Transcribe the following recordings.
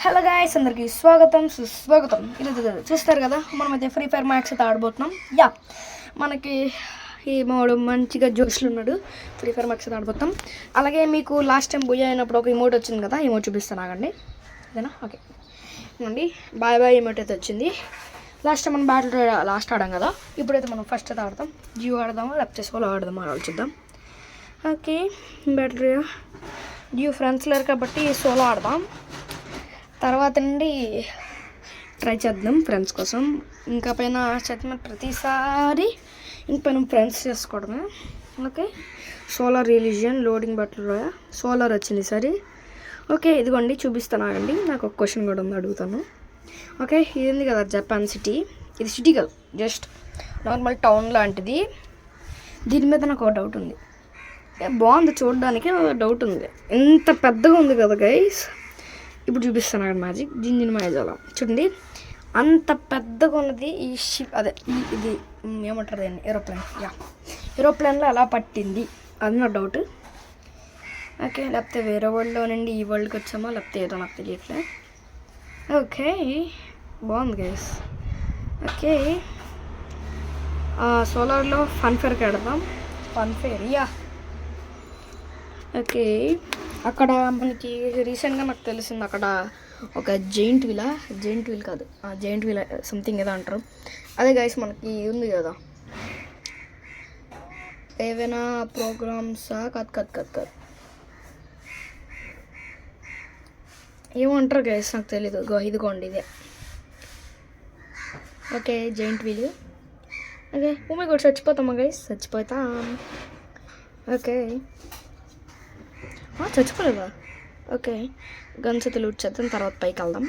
Hello guys, అందరికీ స్వాగతం సుస్వాగతం. ఈరోజు చూస్తారు కదా, మనమైతే ఫ్రీ ఫైర్ మ్యాక్స్ అయితే ఆడబోతున్నాం. మనకి ఈ మావాడు మంచిగా జోష్లు ఉన్నాడు. ఫ్రీ ఫైర్ మ్యాక్స్ అయితే ఆడబోతాం. అలాగే మీకు లాస్ట్ టైం బుయ్య అయినప్పుడు ఒక ఇమోట్ వచ్చింది కదా, ఇమోట్ చూపిస్తాను ఆగండి. అదేనా? ఓకే అండి, బాయ్ బాయ్ ఇమోట్ అయితే వచ్చింది. లాస్ట్ టైం మనం బ్యాటిల్ లాస్ట్ ఆడాం కదా, ఇప్పుడైతే మనం ఫస్ట్ అయితే ఆడతాం. జియో ఆడదామా లేకపోతే సోలో ఆడదామా ఆలోచిద్దాం. ఓకే, బ్యాటిల్ జియో ఫ్రెండ్స్ లేరు కాబట్టి సోలో ఆడదాం. తర్వాత నుండి ట్రై చేద్దాం ఫ్రెండ్స్ కోసం. ఇంకా పైన చదివిన ప్రతిసారి ఇంకపైన ఫ్రెండ్స్ చేసుకోవడమే. ఓకే, సోలార్ రిలీజియన్ లోడింగ్ బట్టలు సోలార్ వచ్చింది సరే. ఓకే, ఇదిగోండి చూపిస్తాను ఆగండి. నాకు ఒక క్వశ్చన్ కూడా ఉంది, అడుగుతాను. ఓకే, ఇది ఉంది కదా జపాన్ సిటీ. ఇది సిటీ కాదు, జస్ట్ నార్మల్ టౌన్ లాంటిది. దీని మీద నాకు ఒక డౌట్ ఉంది. బాగుంది చూడడానికి, డౌట్ ఉంది. ఎంత పెద్దగా ఉంది కదా గైస్. ఇప్పుడు చూపిస్తాను అక్కడ మ్యాజిక్ జింజిన్ మాయజాల చూడండి. అంత పెద్దగా ఉన్నది ఈ షిప్, అదే ఇది ఏమంటారు దాన్ని, ఏరోప్లేన్. ఏరోప్లేన్లో అలా పట్టింది, అది నా డౌట్. ఓకే, లేకపోతే వేరే వరల్డ్లో నుండి ఈ వరల్డ్కి వచ్చామా లేకపోతే ఏదో నాకు తెలియట్లే. ఓకే, బాగుంది గైస్. ఓకే, సోలార్లో ఫన్ ఫేర్కి ఆడదాం. ఫన్ ఫేర్ ఓకే, అక్కడ మనకి రీసెంట్గా నాకు తెలిసింది, అక్కడ ఒక జైంట్ వీల్ కాదు, జైంట్ వీల్ సంథింగ్ ఏదో అంటారు. అదే గైస్ మనకి ఉంది కదా, ఏవైనా ప్రోగ్రామ్సా కాదు ఏమంటారు గైస్ నాకు తెలీదు. ఇదిగోండి ఇదే. Okay, giant wheel. ఓకే, ఊమే కూడా చచ్చిపోతామా గైస్? చచ్చిపోతాం. ఓకే, చచ్చిపోలేదా? ఓకే, గన్స్ అయితే లూట్ చేద్దాం, తర్వాత పైకి వెళ్దాం.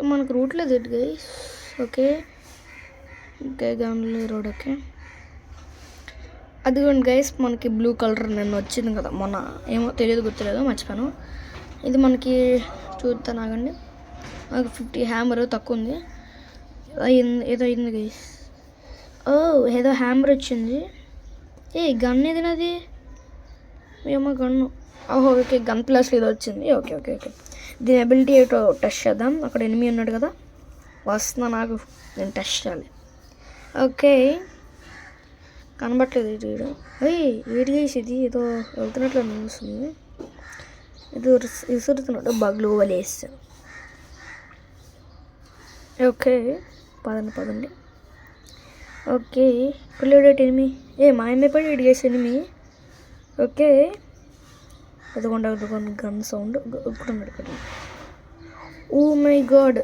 మనకు రూట్ లేదు ఎటు గైస్. ఓకే, గన్లీ రోడ్. ఓకే, అదిగోండి గైస్, మనకి బ్లూ కలర్ నిన్న వచ్చింది కదా, మొన్న ఏమో తెలియదు, గుర్తులేదు, మర్చిపోయాను. ఇది మనకి చూద్దాం ఆగండి. మనకు 50 హ్యామర్ తక్కువ ఉంది. ఏదో అయింది గైస్. ఏదో హ్యామర్ వచ్చింది. గన్ ఏది నాది? ఏమో గన్ను. ఓకే, గన్ ప్లస్ ఇది వచ్చింది. ఓకే ఓకే ఓకే, దీని ఎబిలిటీ ఏటో టెస్ట్ చేద్దాం. అక్కడ ఎనిమిది ఉన్నాడు కదా, వస్తున్నా, నాకు నేను టెస్ట్ చేయాలి. ఓకే, కనబట్టలేదు వీడు. వీడి చేసి ఇది ఏదో వెళ్తున్నట్లు అనిపిస్తుంది. ఏదో విసురుతున్నాడు బగ్లు వలేసి. ఓకే, పదండి. ఓకే, పిల్లడేటి ఎనిమి, మా ఎమ్మెపడి వీడి చేసి ఎనిమి. ఓకే, అదిగోండి గన్ సౌండ్ ఉన్నాడు ఇక్కడ. ఓ మై గాడ్,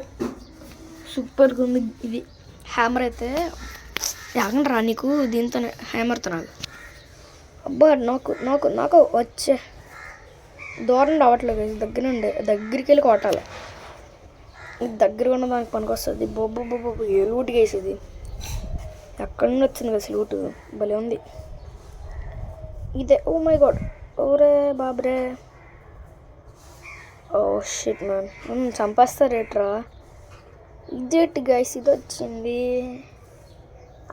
సూపర్గా ఉంది ఇది హ్యామర్ అయితే. రా నీకు దీంతో హ్యామర్తో నాకు. అబ్బా, నాకు వచ్చే దూరం రావట్లేదు. దగ్గరికి వెళ్ళి కొట్టాలి. దగ్గరగా ఉన్న దానికి పనికి వస్తుంది. బొబ్బు ఏ లూటుగా వేసేది. ఎక్కడి నుండి వచ్చింది కదా లూటు, భలే ఉంది ఇదే. ఓ మై గాడ్, ఓరే బాబ్రే. Oh shit man, చంపేస్తారేట్రా. ఇదేంటి గైస్, ఇది వచ్చింది.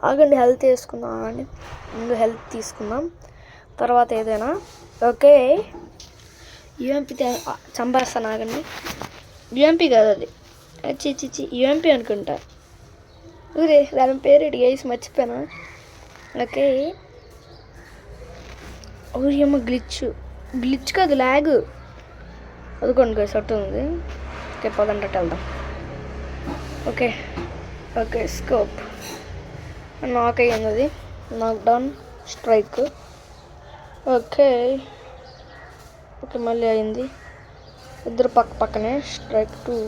ఆగండి, హెల్త్ వేసుకుందాం. ఆగండి, ముందు హెల్త్ తీసుకుందాం, తర్వాత ఏదైనా. ఓకే, యూఎంపీ చంపేస్తాను. ఆగండి, యూఎంపీ కాదు అది, యూఎంపీ అనుకుంటా. ఊరే దాని పేరు ఇటు గైస్ మర్చిపోయాను. ఓకే, ఏమో గ్లిచ్ కాదు, ల్యాగ్. అదిగోండి గైస్ అట్టు ఉంది. ఓకే, పదంటే వెళ్దాం. ఓకే స్కోప్ నాక్ అయ్యింది, అది నాక్ డౌన్ స్ట్రైక్. ఓకే మళ్ళీ అయింది. ఇద్దరు పక్కనే స్ట్రైక్ 2.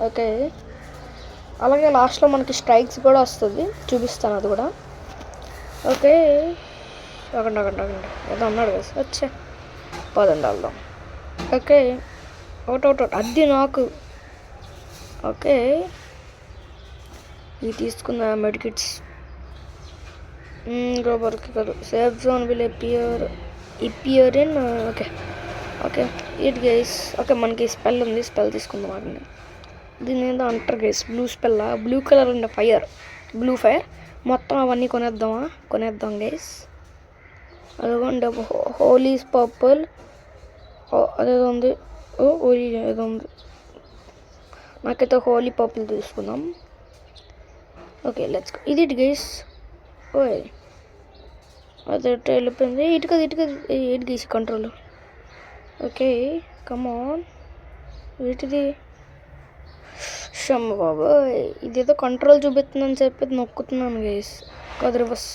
ఓకే, అలాగే లాస్ట్లో మనకి స్ట్రైక్స్ కూడా వస్తుంది, చూపిస్తాను అది కూడా. ఓకే, అక్కడ ఏదో అన్నాడు కదా, వచ్చే పదండి వెళ్దాం. ఓకే, అవుట్ అది నాకు. ఓకే, ఇది తీసుకున్న మెడికిట్స్. రోబర్కి కాదు, safe zone will appear in. Okay it guys. Okay, మనకి స్పెల్ ఉంది, స్పెల్ తీసుకుందాం. వాటిని దీని ఏదో అంటారు గైస్, బ్లూ కలర్ ఉండే బ్లూ ఫైర్ మొత్తం అవన్నీ కొనేద్దాం గైస్. అదిగోండి హోలీ పర్పుల్, అదేదో ఉంది. హోలీ ఏదో ఉంది. నాకైతే హోలీ పప్పులు తీసుకుందాం. Okay let's go. ఇది గైస్. ఓయ్ అదే వెళ్ళిపోయింది. ఇటుక ఎయిట్ గీసి కంట్రోల్. Okay come on. వీటిది షమ్మ బాబాయ్, ఇదేదో కంట్రోల్ చూపిస్తుందని చెప్పి నొక్కుతున్నాను గైస్. కాదు రివర్స్.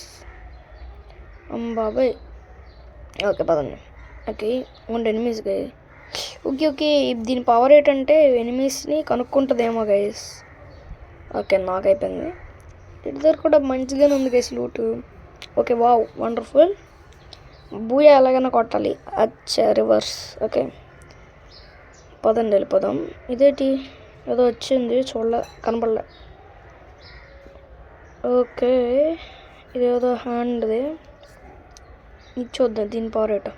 బాబాయ్. ఓకే పదండి. ఓకే వన్ ఎనిమీస్ గై. ఓకే దీని పవర్ ఏంటంటే ఎనిమీస్ని కనుక్కుంటుందేమో గైస్. ఓకే నాకు అయిపోయింది. ఇటు దగ్గర కూడా మంచిగానే ఉంది guys loot. Okay wow wonderful. Booyah ఎలాగైనా కొట్టాలి. అచ్చా రివర్స్. ఓకే పదండి వెళ్ళిపోదాం. ఇదేంటి ఏదో వచ్చింది కనపడలే. ఓకే ఇదేదో హ్యాండ్ది. ఇది చూద్దాం దీని పవర్ ఏటో.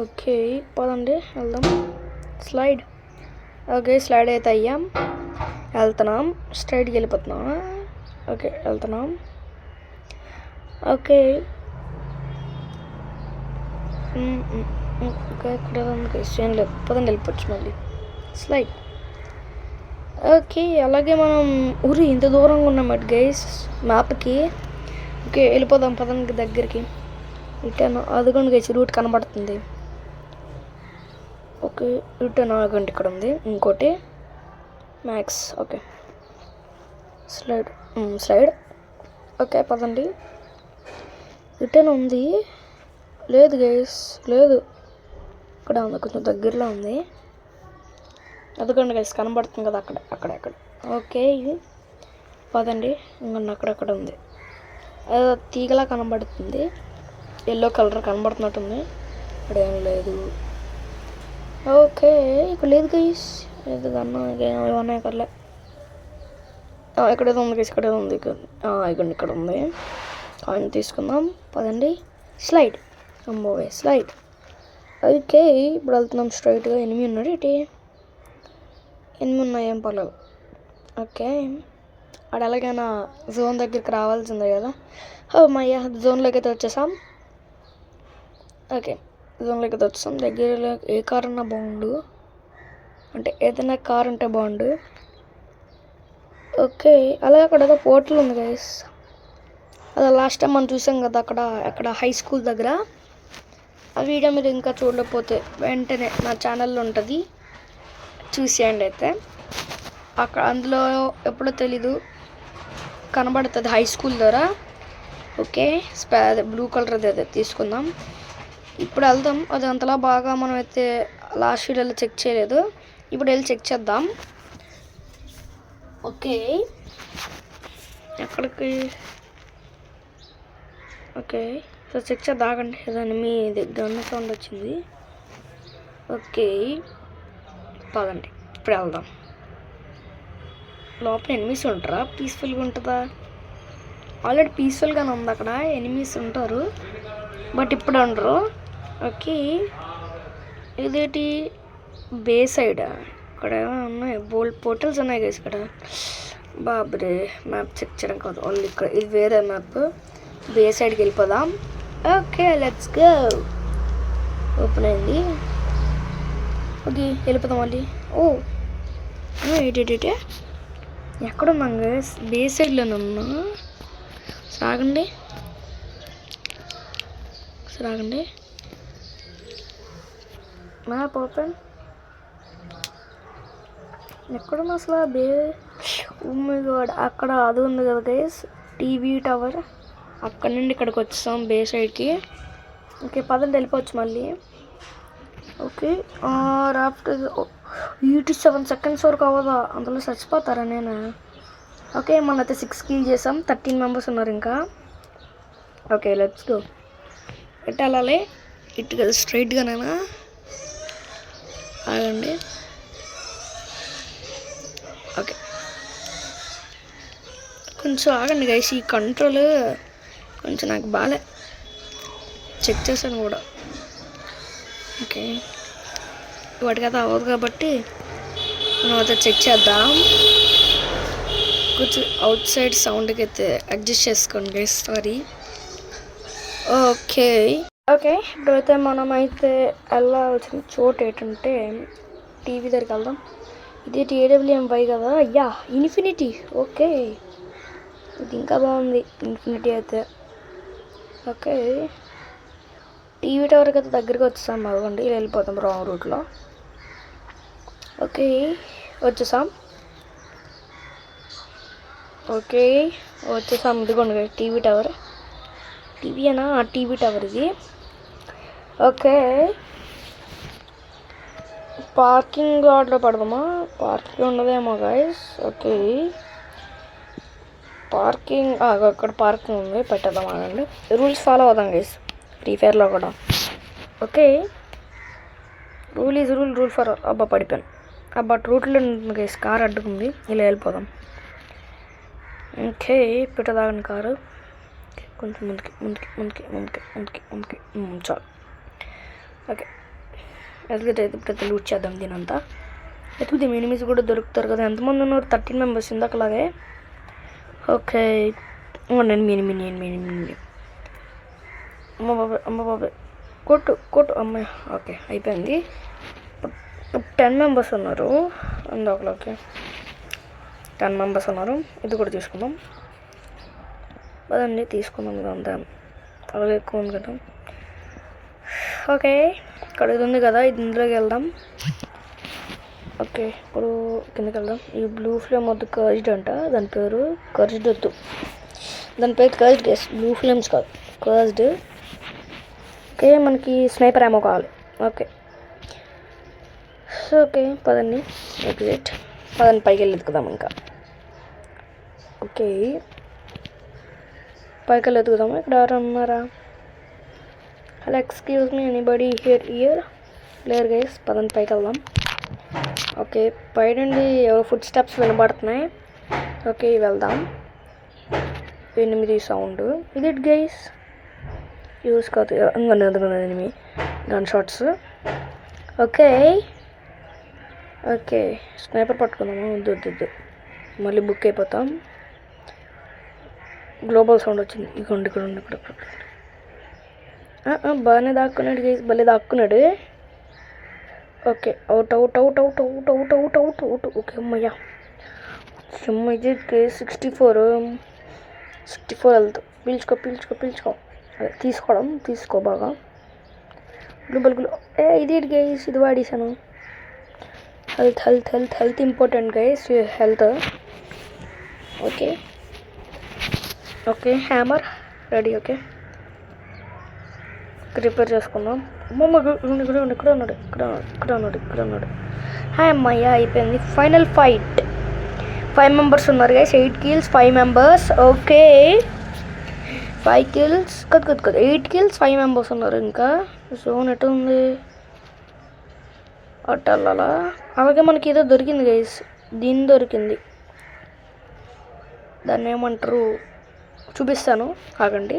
ఓకే పదండి వెళ్దాం. స్లైడ్. ఓకే స్లైడ్ అయితే అయ్యాం. వెళ్తున్నాం. స్ట్రైట్కి వెళ్ళిపోతున్నాం. ఓకే వెళ్తున్నాం. ఓకే ఓకే ఇక్కడ ఏం లేదు. పదండి వెళ్ళిపోవచ్చు మళ్ళీ. స్లైడ్. ఓకే అలాగే మనం ఇంత దూరంగా ఉన్నాం అటు గైస్ మ్యాప్కి. ఓకే వెళ్ళిపోదాం పదండి దగ్గరికి. రిటర్న్ అదిగోండి గైస్ రూట్ కనబడుతుంది. ఓకే రిటర్న్ అదిగోండి ఇక్కడ ఉంది ఇంకోటి మ్యాక్స్. Okay slide. ఓకే పదండి. రిటర్న్ ఉంది. లేదు గైస్ లేదు, ఇక్కడ ఉంది కొంచెం దగ్గరలో ఉంది. అదిగోండి గైస్ కనబడుతుంది కదా అక్కడ. ఓకే పదండి. ఇంకొన్ని అక్కడక్కడ ఉంది. తీగలా కనబడుతుంది. ఎల్లో కలర్ కనబడుతున్నట్టుంది. ఇక్కడ ఏం లేదు. ఓకే ఇక్కడ లేదు గైస్. లేదు కన్నా ఏమన్నా ఇక్కడలే. ఇక్కడేదో ఉంది గైస్. ఇక్కడేదో ఉంది. ఇక్కడ ఉంది. కాయిన్ తీసుకుందాం పదండి. స్లైడ్. అమ్మోవే స్లైడ్. ఓకే ఇప్పుడు వెళ్తున్నాం స్ట్రైట్గా. ఎనిమిది ఉన్నాడు ఏంటి? ఎనిమిది ఉన్నాయి ఏం పర్లేదు. ఓకే అక్కడ ఎలాగైనా జోన్ దగ్గరికి రావాల్సిందే కదా. మయ్యా జోన్లోకి అయితే వచ్చేసాం. ఓకే జోన్లోకి అయితే వచ్చేసాం. దగ్గరలో ఏ కార్ అన్నా బాగుండు, అంటే ఏదైనా కార్ ఉంటే బాగుండు. ఓకే అలాగే అక్కడ ఏదో పోర్టల్ ఉంది గైస్. అదే లాస్ట్ టైం మనం చూసాం కదా అక్కడ హై స్కూల్ దగ్గర. ఆ వీడియో మీరు ఇంకా చూడలేకపోతే వెంటనే నా ఛానల్లో ఉంటుంది, చూసేయండి. అయితే అక్కడ అందులో ఎప్పుడో తెలీదు కనబడుతుంది హై స్కూల్ ద్వారా. ఓకే బ్లూ కలర్ అదే తీసుకుందాం. ఇప్పుడు వెళ్దాం. అది అంతలా బాగా మనం అయితే లాస్ట్ వీడియోలో చెక్ చేయలేదు. ఇప్పుడు వెళ్ళి చెక్ చేద్దాం. ఓకే ఎక్కడికి? ఓకే సో చెక్ చేద్దాం. ఆగండి ఏదైనా మీ దగ్గర సౌండ్ వచ్చింది. ఓకే పదండి ఇప్పుడు వెళ్దాం. లోపల ఎనిమీస్ ఉంటారా? పీస్ఫుల్గా ఉంటుందా? ఆల్రెడీ పీస్ఫుల్గానే ఉంది. అక్కడ ఎనిమీస్ ఉంటారు బట్ ఇప్పుడు ఉండరు. ఓకే ఇదేంటి బే సైడ్? ఇక్కడ ఉన్నాయి బోల్డ్ పోర్టల్స్ ఉన్నాయి కదా ఇక్కడ. బాబరే మ్యాప్ చెక్ చేయడం కాదు, ఓన్లీ ఇక్కడ ఇది వేరే మ్యాప్. బే సైడ్కి వెళ్ళిపోదాం. Okay let's go. ఓపెన్ అయింది. ఓకే వెళ్ళిపోదాం మళ్ళీ. ఏంటంటే ఎక్కడున్నాం గైస్? బే సైడ్లోనే ఉన్నా. సాగండి మ్యాప్ ఓపెన్. ఎక్కడున్నా అసలు బే? గాడ్ అక్కడ అది ఉంది కదా గైస్ టీవీ టవర్. అక్కడ నుండి ఇక్కడికి వచ్చేసాం బే సైడ్కి. ఓకే పదండి వెళ్ళిపోవచ్చు మళ్ళీ. ఓకే రాఫ్టర్ 87 సెకండ్స్ వరకు అవ్వదా? అందులో చచ్చిపోతారా నేను? ఓకే మనైతే 6 కిల్ చేసాం. 13 మెంబర్స్ ఉన్నారు ఇంకా. Okay let's go. ఎటు వెళ్ళాలి? ఇటు కదా స్ట్రైట్గానేనా? ఆగండి. ఓకే కొంచెం ఆగండి గైస్. ఈ కంట్రోల్ కొంచెం నాకు బాగాలే, చెక్ చేశాను కూడా. ఓకే వాటికైతే అవ్వదు కాబట్టి మనం అయితే చెక్ చేద్దాం. కొంచెం అవుట్ సైడ్ సౌండ్కి అయితే అడ్జస్ట్ చేసుకోండి గైస్, సారీ. ఓకే ఓకే, ఇప్పుడైతే మనమైతే వెళ్ళాల్సిన చోటు ఏంటంటే టీవీ దగ్గరికి వెళ్దాం. ఇది TWM5 కదా. ఇన్ఫినిటీ. ఓకే, ఇది ఇంకా బాగుంది ఇన్ఫినిటీ అయితే. ఓకే, టీవీ టవర్కి అయితే దగ్గరికి వచ్చేసాం. బాగుండి ఇలా వెళ్ళిపోతాం రాంగ్ రూట్లో. ఓకే, వచ్చేసాం. ఓకే, వచ్చేసాం. ఇదిగోండి టీవీ టవర్. టీవీ అనా? టీవీ టవర్ ఇది. ఓకే, పార్కింగ్ లాట్లో పడదామా? పార్కింగ్ ఉండదేమో గైస్. ఓకే, పార్కింగ్ అక్కడ పార్కింగ్ ఉంది, పెట్టేద్దాం. ఆగండి, రూల్స్ ఫాలో అవుదాం గైస్ ఫ్రీ ఫైర్లో కూడా. Okay, rule is rule, rule for అబ్బా పడిపోయాను. బట్ రూట్లో గైస్ కార్ అడ్డుకుంది, ఇలా వెళ్ళిపోదాం. ఓకే, పెట్టదాగండి కారు. కొంచెం ముందుకి ముందుకి ముందుకి ముందుకి ముందుకి ముందుకి చాలు. ఓకే, ఎదుగుతే ఇప్పుడైతే లూట్ చేద్దాం దీనంతా. ఎదుగుదాం, ఎనిమిస్ కూడా దొరుకుతారు కదా. ఎంతమంది ఉన్నారు? 13 మెంబర్స్ ఇందాకలాగే. ఓకే, నేను మిని అమ్మ బాబాయ్ కొట్టు కొట్టు అమ్మాయి. ఓకే, అయిపోయింది. 10 మెంబర్స్ ఉన్నారు అందులోకి. 10 మెంబర్స్ ఉన్నారు. ఇది కూడా తీసుకుందాం అదండి, తీసుకుందాం. ఇదంతా అలాగే ఎక్కువ ఉంది కదా. ఓకే, ఇక్కడ ఇది ఉంది కదా, ఇది ఇందులోకి వెళ్దాం. ఓకే, ఇప్పుడు కిందకి వెళ్దాం. ఈ బ్లూ ఫ్లేమ్ వద్దు, కర్జ్డ్ అంట దాని పేరు. కర్జ్డ్ వద్దు, దాని పేరు కర్జ్డ్ గైస్, బ్లూ ఫ్లేమ్స్ కాదు, కర్జ్డ్. ఓకే, మనకి స్నైపర్ ఏమో కావాలి. ఓకే, ఓకే పదండి. ఎగ్జిట్, పదండి పైకి వెళ్ళి ఎత్తుకుదాం ఇంకా. ఓకే, పైకి వెళ్ళి ఎత్తుకుదాము. ఇక్కడ ఎవరు ఉన్నారా? Hello, excuse me, anybody year లేరు గైస్. పదండి పైకి వెళ్దాం. ఓకే, పై నుండి ఫుడ్ స్టెప్స్ వినబడుతున్నాయి. ఓకే, వెళ్దాం. 8 సౌండ్ ఇది గైస్. యూస్ కాదు, అందుకున్నది enemy gun shots. Okay, okay sniper పట్టుకుందాము. వద్దు వద్దు వద్దు, మళ్ళీ బుక్ అయిపోతాం. గ్లోబల్ సౌండ్ వచ్చింది. ఇదిగోండి ఇక్కడ ఉండి, ఇక్కడ బాగానే దాక్కున్నాడు గైస్, భలే దాక్కున్నాడు. Okay, out out out out out out out out out. Okay అమ్మయ్యా, ఇది 64 వెళ్తూ పీల్చుకో పీల్చుకో పీల్చుకో. అదే తీసుకో బాగా. గ్లోబల్ ఇది గైస్, ఇది వాడేసాను. Health health health health important guys, health. Okay okay, hammer ready. Okay, repair చేసుకుందాం. ఇక్కడ ఉన్నాడు. హాయ్ అమ్మయ్య, అయిపోయింది. Final fight. 5 మెంబర్స్ ఉన్నారు guys. 8 kills 5 members. Okay, 5 kills కాదు 8 kills 5 మెంబర్స్ ఉన్నారు. ఇంకా జోన్ ఎటు ఉంది? అట్టల్లా. అలాగే మనకి ఏదో దొరికింది గైస్, దీని దొరికింది. దాన్ని ఏమంటారు చూపిస్తాను, ఆగండి.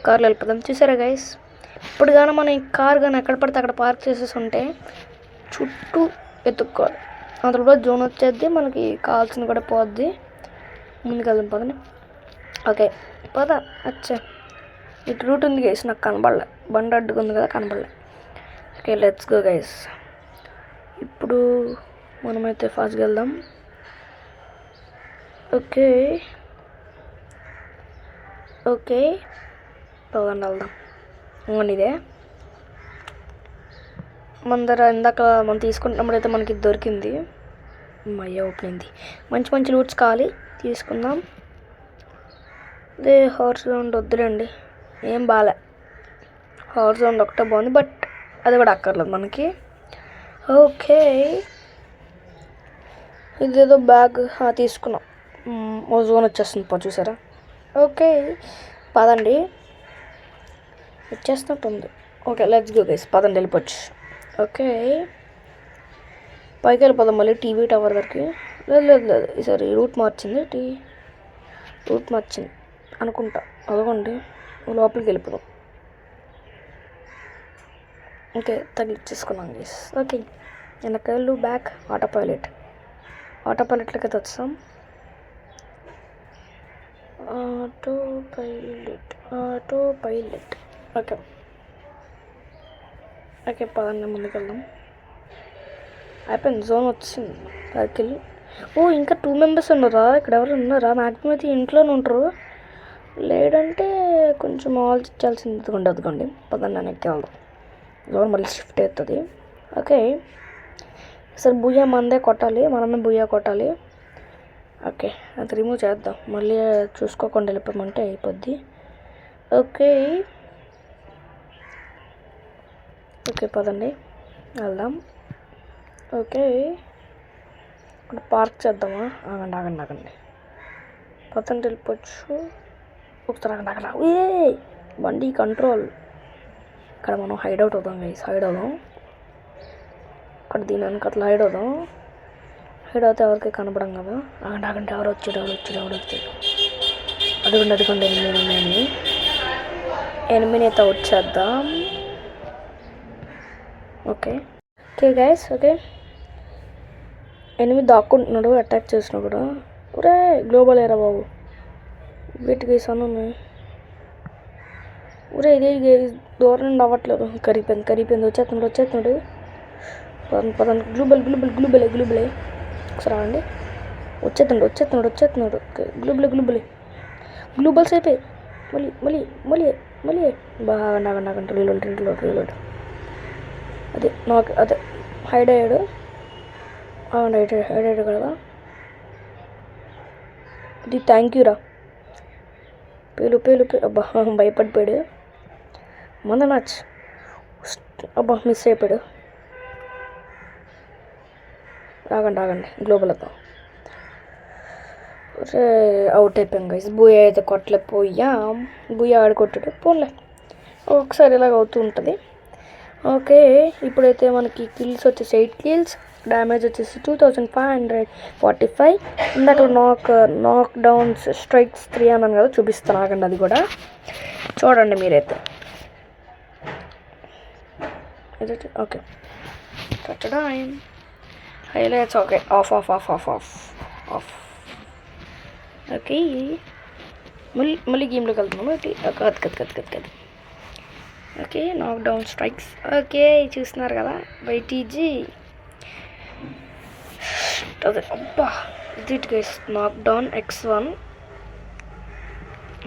కార్లో వెళ్ళిపోతాం. చూసారా గైస్, ఇప్పుడు కానీ మనం ఈ కార్ కానీ ఎక్కడ పడితే అక్కడ పార్క్ చేసేసి ఉంటే చుట్టూ ఎత్తుక్కోవాలి. అందులో జోన్ వచ్చేది, మనకి కావాల్సింది కూడా పోద్ది. ముందుకు వెళ్దాం పదండి. ఓకే పద. అచ్చా, ఇటు రూట్ ఉంది గైస్, నాకు కనబడలే. బండి అడ్డుకుంది కదా, కనబడలే. Okay, let's go guys. ఇప్పుడు మనమైతే ఫాస్ట్గా వెళ్దాం. ఓకే ఓకే, పదండి వెళ్దాం. ఇంకోండి ఇదే మన దగ్గర ఇందాక మనం తీసుకుంటున్నప్పుడైతే మనకి దొరికింది. అయ్యా, ఓపెన్ అయింది. మంచి మంచి లూట్స్ కావాలి, తీసుకుందాం. అదే హార్స్ రౌండ్ వద్దులేండి, ఏం బాలే. హార్స్ రౌండ్ ఒకటే బాగుంది, బట్ అది కూడా అక్కర్లేదు మనకి. ఓకే, ఇదేదో బ్యాగ్ తీసుకున్నాం. జోన్ వచ్చేస్తుంది చూసారా. ఓకే పదండి, వచ్చేస్తున్నట్టుంది. ఓకే, లెట్స్ గో గైస్, పదండి వెళ్ళిపోవచ్చు. ఓకే, పైకి వెళ్ళిపోదాం మళ్ళీ టీవీ టవర్ వరకు. లేదు ఈసారి రూట్ మార్చింది అనుకుంటా. అదొకండి, లోపలికి వెళ్ళిపోదాం. ఓకే, తగిలిచ్చేసుకున్నాం గైస్. ఓకే, వెనకాల బ్యాక్ ఆటో పైలట్లకి అయితే వచ్చాం. Auto pilot. ఓకే, ఓకే పదండి ముందుకెళ్దాం. అయిపోయింది, జోన్ వచ్చింది సర్కిల్. ఓ ఇంకా 2 మెంబర్స్ ఉన్నారా? ఇక్కడ ఎవరు ఉన్నారా? మ్యాక్సిమం అయితే ఇంట్లోనే ఉంటారు, లేదంటే కొంచెం ఆలోచించాల్సింది ఉండదుకోండి. పదండి వెనక్కి వెళ్దాం, జోన్ మళ్ళీ షిఫ్ట్ అవుతుంది. ఓకే సరే బుయ్యా మందే కొట్టాలి, మనమే బుయ్యా కొట్టాలి. ఓకే అది రిమూవ్ చేద్దాం, మళ్ళీ చూసుకోకుండా వెళ్ళిపోమంటే అయిపోద్ది. ఓకే ఓకే పదండి వెళ్దాం. ఓకే ఇక్కడ పార్క్ చేద్దామా? ఆగండి ఆగండి ఆగండి, పదండి వెళ్ళిపోవచ్చు. ఒకసారి ఆగండి ఆగండి. ఏ బండి కంట్రోల్. ఇక్కడ మనం హైడ్ అవుట్ అవుదాం గైస్, హైడ్ అవుదాం. ఇక్కడ దీని అట్లా హైడ్ అవుదాం. హైడ్ అవుతే ఎవరికి కనపడం కదా. ఆగండి ఆగండి, ఎవరు వచ్చాడు అదిగోండి ఎనిమిది అయితే అవుట్ చేద్దాం. ఓకే ఓకే గైస్, ఓకే ఎనిమిది దాక్కుంటున్నాడు అటాక్ చేసినా కూడా. ఒరే గ్లోబల్ ఏరా బాబు, వీటికి సన్ను ఊరే ఇది దూరం నుండి అవ్వట్లేదు. కరిగిపోయింది వచ్చేస్తున్నాడు. పదండి గ్లూబలే ఒకసారి రావండి. వచ్చేస్తున్నాడు. గ్లూబలే గ్లూబల్స్ అయిపోయి మళ్ళీ బాగా నాగండి రీలోడ్. అదే హైడ్ అయ్యాడు. హైడ్ అయ్యాడు కదా. ఇది థ్యాంక్ యూ రా. పేలు అబ్బా భయపడిపోయాడు. మన మ్యాచ్ అబ్బా మిస్ అయిపోయాడు. ఆగండి గ్లోబల్ అబ్బా అవుట్ అయిపోయాం గైస్. బూయా అయితే కొట్టలేకపోయాం. బూయా ఆడుకొట్టాడు పోన్లే, ఒకసారి ఇలాగ అవుతూ ఉంటుంది. ఓకే ఇప్పుడైతే మనకి కిల్స్ వచ్చేసి 8 కిల్స్, డ్యామేజ్ వచ్చేసి 2545. ఇందాక నాక్ డౌన్స్ స్ట్రైక్స్ 3 అన్నాను కదా, చూపిస్తాను ఆగండి, అది కూడా చూడండి మీరైతే. Okay highlights. Okay of. Okay మళ్ళీ గేమ్లోకి వెళ్తున్నాము. కద్ ఓకే నాక్ డౌన్ స్ట్రైక్స్. ఓకే చూస్తున్నారు కదా వైటీజీ. అదే అబ్బా ఇది గైస్, నాక్ డౌన్ X1,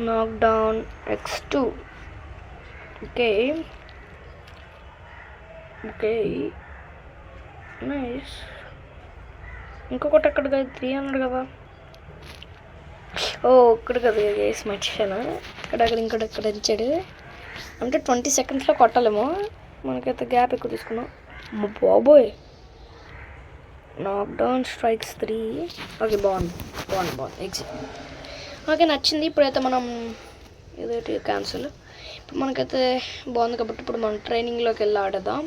నాక్ డౌన్ X2. Okay nice. ఇంకొకటి అక్కడ కదా 3 అన్నాడు కదా. ఓ ఇక్కడ కదా గైస్, మర్చిపోయాను. ఇక్కడ ఇచ్చాడు అంటే 20 సెకండ్స్లో కొట్టాలేమో. మనకైతే గ్యాప్ ఎక్కువ తీసుకున్నాం. బాబోయ్ నాక్ డౌన్ స్ట్రైక్స్ 3. ఓకే బాగుంది ఎగ్జిట్. ఓకే నచ్చింది. ఇప్పుడైతే మనం ఏదైతే క్యాన్సిల్. ఇప్పుడు మనకైతే బాగుంది కాబట్టి ఇప్పుడు మనం ట్రైనింగ్లోకి వెళ్ళి ఆడదాం.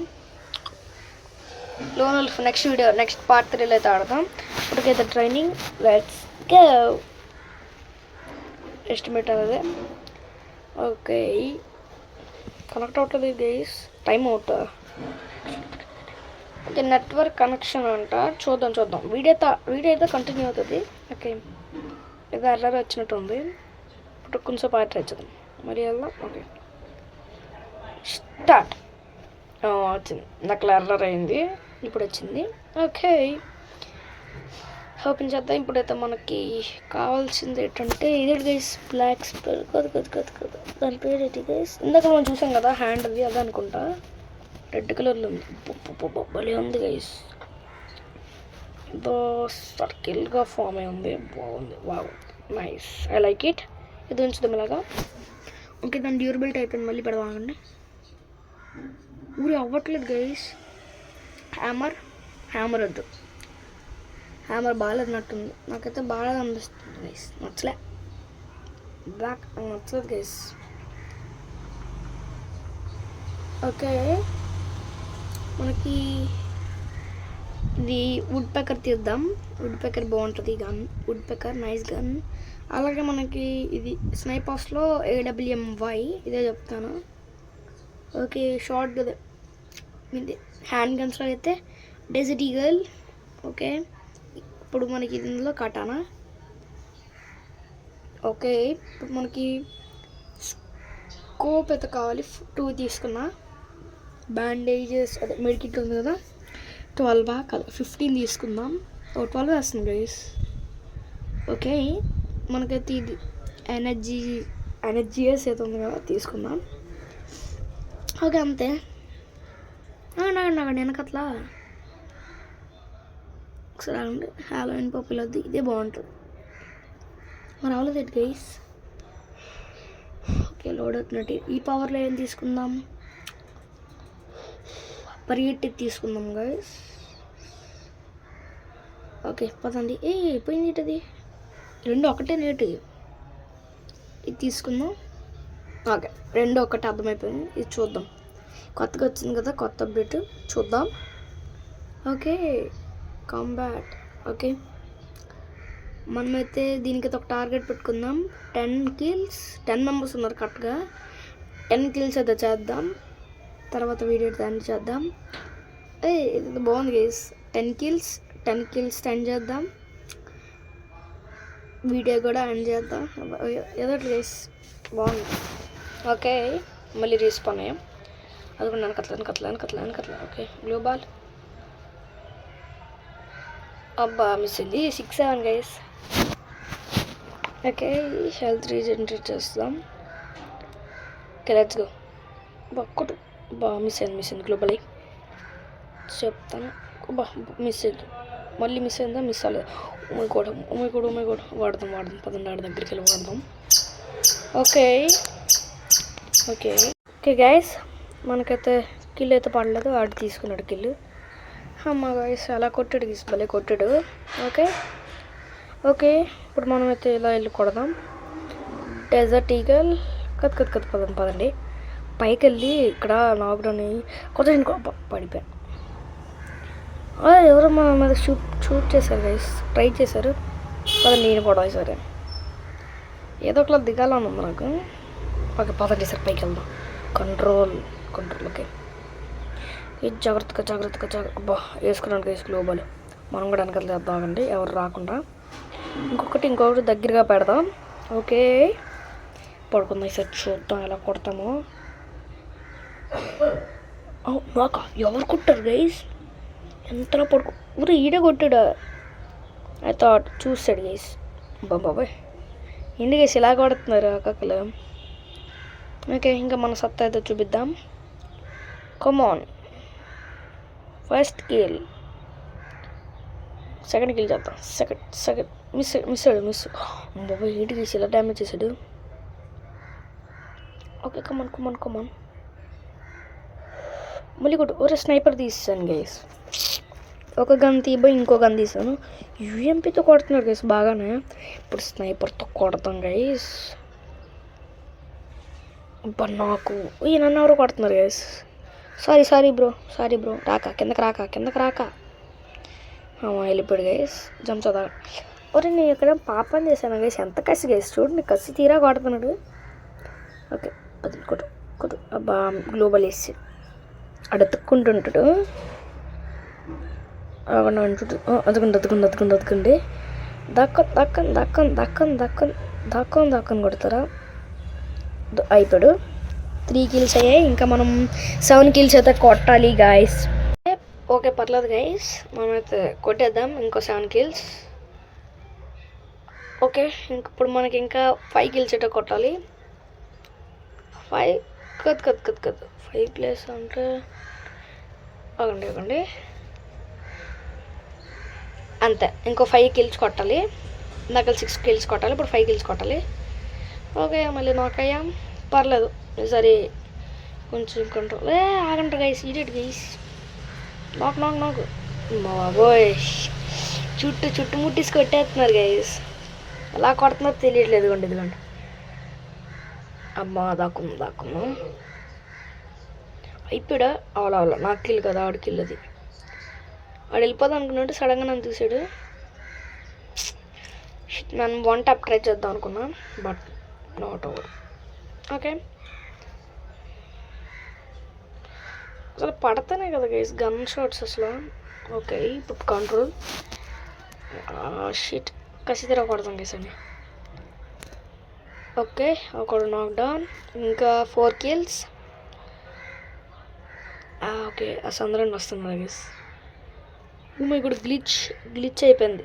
లోన్ వల్ఫ్ నెక్స్ట్ పార్ట్ 3లో అయితే ఆడదాం. ఇప్పటికైతే ట్రైనింగ్ లెట్స్ గో. ఎస్టిమేట్ అదే. ఓకే కనెక్ట్ అవుతుంది guys, time out. Okay network connection అంట, చూద్దాం. వీడియో అయితే కంటిన్యూ అవుతుంది. ఓకే ఏదో ఎర్రర్ వచ్చినట్టు ఉంది. ఇప్పుడు కొంచెం పాట వచ్చేద్దాం, మరి వెళ్దాం. Okay start. వచ్చింది, నాకు ఎర్రర్ అయింది, ఇప్పుడు వచ్చింది. ఓకే ఓపెన్ చేద్దాం. ఇప్పుడైతే మనకి కావాల్సింది ఏంటంటే ఇదే గైస్, బ్లాక్ స్పెల్ కాదు దాని పేరు ఏంటి గైస్? ఇందాక మనం చూసాం కదా హ్యాండ్ది, అదే అనుకుంటా. రెడ్ కలర్లో ఉంది, భలే ఉంది గైస్. ఏదో సర్కిల్గా ఫామ్ అయి ఉంది, బాగుంది. Wow nice, I like it. ఇది ఉంచుదాం ఇలాగా. ఓకే దాని డ్యూరబిలిటీ అయిపోయింది, మళ్ళీ పెడదామండి. ఊరి అవ్వట్లేదు గైస్. హ్యామర్ వద్దు, హ్యామర్ బాగాలేనట్టుంది. నాకైతే బాగా అనిపిస్తుంది గైస్, నచ్చలేదు గైస్. ఓకే మనకి ఇది వుడ్ పెకర్ తీద్దాం. వుడ్ పెకర్ బాగుంటుంది gun, would pecker nice gun. అలాగే మనకి ఇది స్నైపర్స్లో AWMY ఇదే చెప్తాను. ఓకే షార్ట్ ఇది హ్యాండ్ గన్స్లో అయితే డెజర్ట్ ఈగల్. ఓకే ఇప్పుడు మనకి ఇందులో కటానా. ఓకే ఇప్పుడు మనకి స్కోప్ అయితే కావాలి, 2 తీసుకున్నా. బ్యాండేజెస్ అదే మెడికిట్ ఉంది కదా 12 కాదు 15 తీసుకుందాం. 12 వేస్తుంది గైస్. ఓకే మనకైతే ఇది ఎనర్జీఎస్ అయితే ఉంది కదా తీసుకుందాం. ఓకే అంతే. నాగండి వెనకట్లా ఒకసారి ఆగండి. హాలోవిన్ పప్పులు వద్దు, ఇదే బాగుంటుంది. మరి అవ్వలేదు ఎట్ గైస్. ఓకే లోడ్ అవుతున్నట్టు ఈ పవర్లో ఏం తీసుకుందాం, పరిగెట్టి తీసుకుందాం గైస్. ఓకే పదండి. అయిపోయింది ఇది, 2 ఒకటే నేటి. ఇది తీసుకుందాం. ఓకే 2 ఒకటి అర్థమైపోయింది. ఇది చూద్దాం, కొత్తగా వచ్చింది కదా కొత్త అప్డేట్ చూద్దాం. Okay combat. ఓకే మనమైతే దీనికైతే ఒక టార్గెట్ పెట్టుకుందాం. 10 kills, 10 మెంబర్స్ ఉన్నారు కరెక్ట్గా. 10 kills అయితే చేద్దాం, తర్వాత వీడియో ఎండ్ చేద్దాం. ఇది బాగుంది గైస్. 10 kills 10 చేద్దాం, వీడియో కూడా ఎండ్ చేద్దాం. ఏదో గైస్ బాగుంది. ఓకే మళ్ళీ రీస్పాన్ అయ్యాం. అది కూడా వెనకట్లా. ఓకే గ్లోబాల్. అబ్బా మిస్ అయింది. 6-7 గైస్. ఓకే హెల్త్ రీజనరేట్ చేస్తాం. Okay let's go. ఒక్కటి మిస్ అయింది గ్లోబల్ చెప్తాను. మిస్ అయింది, మళ్ళీ మిస్ అయిందా? మిస్ అవ్వలేదు. ఉమ్మికోడు వాడదాం పదండి ఆడ దగ్గరికి వెళ్ళి వాడదాం. ఓకే గైస్ మనకైతే కిల్ అయితే పడలేదు. ఆడు తీసుకున్నాడు కిల్. అమ్మ గైస్ అలా కొట్టాడు గీస్, భలే కొట్టాడు. ఓకే ఇప్పుడు మనం అయితే ఇలా వెళ్ళి కొడదాం. డెజర్ట్ ఈగల్ కథ పదండి పైకి వెళ్ళి ఇక్కడ లాక్డౌన్ కొత్త పడిపోయాను. ఎవరో మా మీద షూట్ చేశారు గైస్, ట్రై చేశారు. పదండి నేను కూడా సరే ఏదో ఒకలా దిగాలని ఉంది నాకు. ఓకే పదండి సార్ పైకి వెళ్దాం. కంట్రోల్. ఓకే ఇది జాగ్రత్తగా అబ్బా వేసుకున్నాను గైస్ గ్లోబల్. మనం కూడా వెనకాల చేద్దామండి ఎవరు రాకుండా. ఇంకొకటి దగ్గరగా పెడదాం. ఓకే పడుకుందాం సార్, చూద్దాం ఎలా కొడతామో. నాకా ఎవరు కొట్టారు గైస్? ఎంతలా ఊరు ఈడే కొట్టాడు. ఐ థాట్ చూస్తాడు గైస్. బాబాయ్ ఎందుకు గైస్ ఇలా కొడుతున్నారు అక్కలు? ఓకే ఇంకా మన సత్తా అయితే చూపిద్దాం. కమాన్ ఫస్ట్ కిల్, సెకండ్ కిల్ చేద్దాం. సెకండ్ మిస్ బాబాయ్ ఏంటి గైస్ ఇలా డ్యామేజ్ చేశాడు. ఓకే కమాన్ మళ్ళీ కొట్టు. స్నైపర్ తీసాను గైస్. ఒక గన్ తీయబోయి ఇంకో గన్ తీసాను. యూఎంపీతో కొడుతున్నారు గైస్ బాగానే. ఇప్పుడు స్నైపర్తో కొడతాం గైస్. నాకు నన్ను ఎవరు కొడుతున్నారు గైస్. సారీ బ్రో కిందకి రాక వెళ్ళిపోయాడు గైస్. జంప్ చదా. నేను ఇక్కడ పాపం చేశాను గైస్. ఎంత కసి గైస్ చూడండి, కసి తీరా కొడుతున్నాడు. ఓకే అది కొట్టు. అబ్బా గ్లోబల్ వేసి అడుక్కుంటుంటాడు. అదుకుండి దక్కని కొడతారా? అయిపోయాడు. 3 kills అయ్యాయి. ఇంకా మనం 7 kills అయితే కొట్టాలి గాయస్. ఓకే పర్లేదు గైస్, మనమైతే కొట్టేద్దాం ఇంకో 7 kills. ఓకే ఇప్పుడు మనకి ఇంకా 5 kills అయితే కొట్టాలి. 5 కద్ 5 ప్లేస్ అంటే ఆగండి అంతే. ఇంకో 5 kills కొట్టాలి. ఇందాక 6 kills కొట్టాలి, ఇప్పుడు 5 kills కొట్టాలి. ఓకే మళ్ళీ నాకయ్యాం, పర్లేదు సరే కొంచెం కంట్రోల్. ఆగంటారు గైస్, ఈడేట్ గైస్. నాకు బాబోయ్ చుట్టూ ముట్టేసి కొట్టేస్తున్నారు గైస్. ఎలా కొడుతున్నారో తెలియట్లేదు. ఇదిగోండి అమ్మా దాక్కున్నాం. అయిపోయాడా? అవలా నాకు కిల్ కదా, ఆడు కిల్ అది. వాడు వెళ్ళిపోదాం అనుకున్నట్టు సడన్గా నన్ను చూసాడు. నన్ను 1 tap ట్రై చేద్దాం అనుకున్నా, బట్ నాట్ ఓవర్. ఓకే అసలు పడతానే కదా గైస్ గన్ షాట్స్ అసలు. ఓకే ఇప్పుడు కంట్రోల్. షిట్ కసి తీరా కొడతాం గైస్ అని. ఓకే ఒకడు నాక్ డౌన్. ఇంకా 4 kills. ఓకే ఆ సందరణ వస్తున్నారు గైస్. మై కూడా గ్లిచ్ అయిపోయింది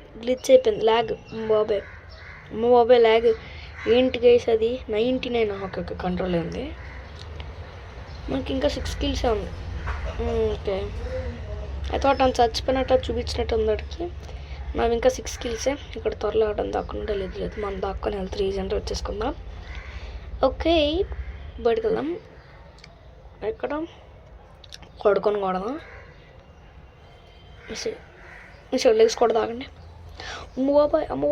ల్యాగ్. బాబాయ్ ల్యాగ్ ఏంటి గైస్ అది 99. ఓకే కంట్రోల్ అయింది. మనకి ఇంకా 6 kills ఉంది. ఓకే ఐ థాట్ అంత చచ్చిపోయినట్టు చూపించినట్టు ఉంది వాడికి. నాకు ఇంకా 6 kills. ఇక్కడ త్వరలో అవడం దాక్కుండా లేదు మనం దాక్కుని వెళ్తే రీజెంట్ వచ్చేసుకుందాం. ఓకే బయటకు వెళ్దాం. ఎక్కడ కొడుకొని కొడదాం. మిస్ లెగ్స్ కూడా తాగండి. అమ్మ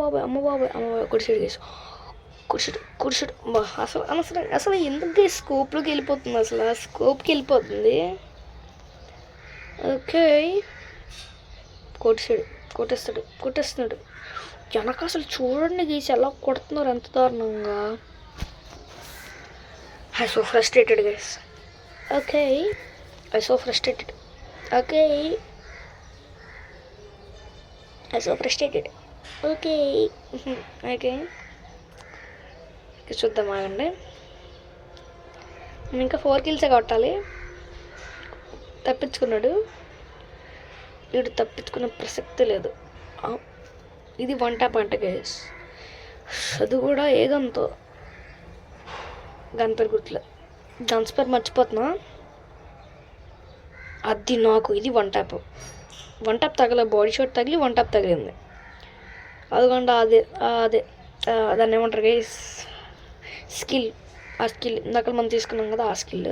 బాబాయ్ కుడిసైడ్ గేసి కుడిసైడ్ అసలు ఎందుకు స్కోప్లోకి వెళ్ళిపోతుంది, అసలు స్కోప్కి వెళ్ళిపోతుంది. ఓకే కొట్టేస్తున్నాడు వెనక. అసలు చూడండి గీసి ఎలా కొడుతున్నారు, ఎంత దారుణంగా. I so frustrated guys. Okay చూద్దాం ఆగండి. ఇంకా 4 kills కొట్టాలి. తప్పించుకున్నాడు వీడు, తప్పించుకునే ప్రసక్తి లేదు. ఇది 1 tap అంట గైస్. అది కూడా ఏ గన్తో, గన్ పేరు గుర్తులే, గన్స్ పేరు మర్చిపోతున్నా. అది నాకు ఇది 1 tap తగల, బాడీ షాట్ తగిలి 1 tap తగిలింది. అదిగోండి అదే దాన్ని ఏమంటారు గైస్, స్కిల్. ఆ స్కిల్ ఇందాక మనం తీసుకున్నాం కదా, ఆ స్కిల్.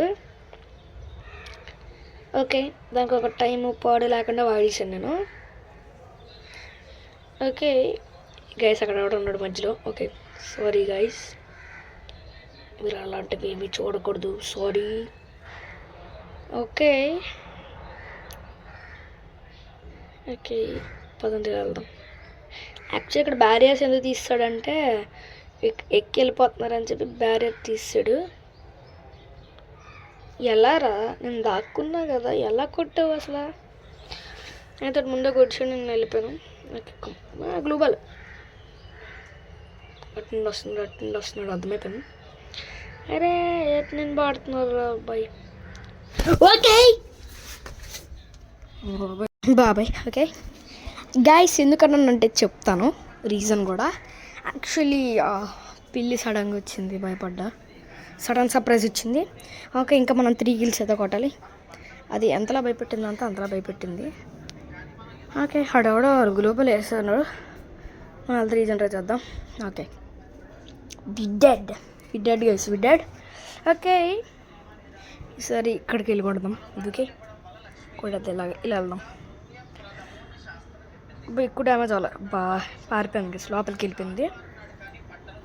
ఓకే దానికి ఒక టైం పాడు లేకుండా వాడేసాను నేను. ఓకే గైస్ అక్కడ ఎవడ ఉన్నాడు మధ్యలో. ఓకే సారీ గైస్, మీరు అలాంటివి ఏమీ చూడకూడదు, సారీ. ఓకే పదండి వెళ్దాం. యాక్చువల్లీ ఇక్కడ బ్యారియర్స్ ఎందుకు తీస్తాడంటే ఎక్కి వెళ్ళిపోతున్నారని చెప్పి బ్యారియర్ తీసాడు. ఎలా రా, నేను దాక్కున్నా కదా, ఎలా కొట్టావు అసలు? అయితే ముందే కొట్టాడు, నేను వెళ్ళిపోయాను. గ్లోబల్ అటు వస్తున్నాడు అర్థమైపోయింది. అరే ఎటు నేను పాడుతున్నారు అబ్బాయి. ఓకే బాబాయ్. ఓకే గైస్ ఎందుకన్నానంటే చెప్తాను రీజన్ కూడా. యాక్చువల్లీ పిల్లి సడన్గా వచ్చింది, భయపడ్డా. సడన్ సర్ప్రైజ్ వచ్చింది. ఓకే ఇంకా మనం 3 kills అయితే కొట్టాలి. అది ఎంతలా భయపెట్టిందంటే అంతలా భయపెట్టింది. ఓకే హడవడో గ్లోబల్ వేస్తున్నాడు. మనం 3 జనరేట్ చేద్దాం. Okay we did guys. Okay ఈసారి ఇక్కడికి వెళ్ళి కొడదాం. ఇదికే కొట్టద్దు, ఇలా వెళ్దాం. ఎక్కువ డ్యామేజ్ అవ్వాలి. పారిపోయింది గైస్, లోపలికి వెళ్ళిపోయింది.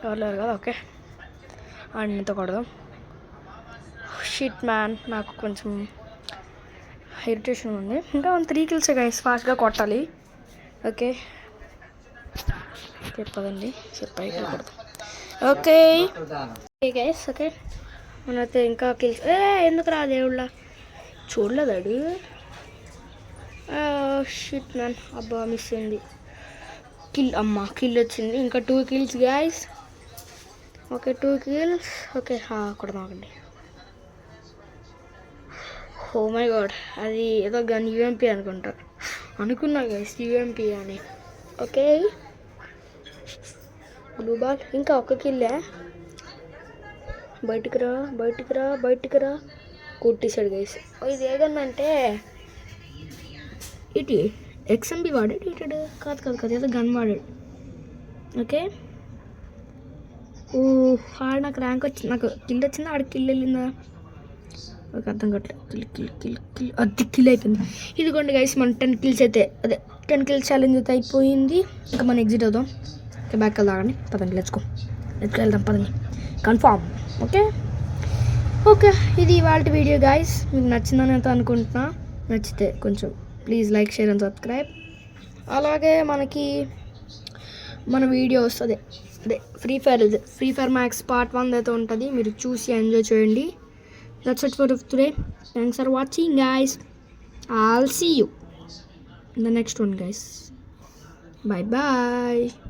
ఎవరు కదా. ఓకే అన్నితో కొడదాం. షిట్ మ్యాన్, నాకు కొంచెం ఇరిటేషన్ ఉంది. ఇంకా 3 kills గైస్, ఫాస్ట్గా కొట్టాలి. ఓకే పదండి సరే పైకి కొడదాం. Okay guys. ఓకే మనైతే ఇంకా కిల్స్. ఎందుకు రా దేవుళ్ళ చూడలేదాడు. షిట్ మ్యాన్, అబ్బా మిస్ అయింది. కిల్ వచ్చింది. ఇంకా 2 kills guys. Okay 2 kills. Okay కొడదామండి. ఓ మై గాడ్, అది ఏదో గన్ యూఎంపీ అనుకున్నా గైస్, యూఎంపీ అని. Okay blue ball. ఇంకా 1 kill. బయటికి రా కొట్టేశాడు గైస్. ఇది ఏదన్నంటే ఇటు XMB వాడాడు, ఇటాడు కాదు ఏదో గన్ వాడాడు. ఓకే ఆడ నాకు ర్యాంక్ వచ్చింది, నాకు కిల్ వచ్చిందా, ఆడ కిల్ వెళ్ళిందా ఓకే అర్థం కావట్లేదు. కిల్ అది కిల్ అయిపోయింది. ఇదిగోండి గైస్ మన 10 kills అయితే, అదే 10 kills ఛాలెంజ్ అయితే అయిపోయింది. ఇంకా మనం ఎగ్జిట్ అవుదాం. ఓకే బ్యాక్ వెళ్దామండి, పదండి లెట్స్ వెళ్దాం పదండి కన్ఫామ్. ఓకే ఇది ఇవాళ వీడియో గైస్, మీకు నచ్చిందని అయితే అనుకుంటున్నా. నచ్చితే కొంచెం please like, share and subscribe. అలాగే మనకి మన వీడియోస్ అదే ఫ్రీ ఫైర్ మ్యాక్స్ పార్ట్ 1 అయితే ఉంటుంది, మీరు చూసి ఎంజాయ్ చేయండి. That's it for today. Thanks for watching guys. I'll see you in the next one guys. Bye bye.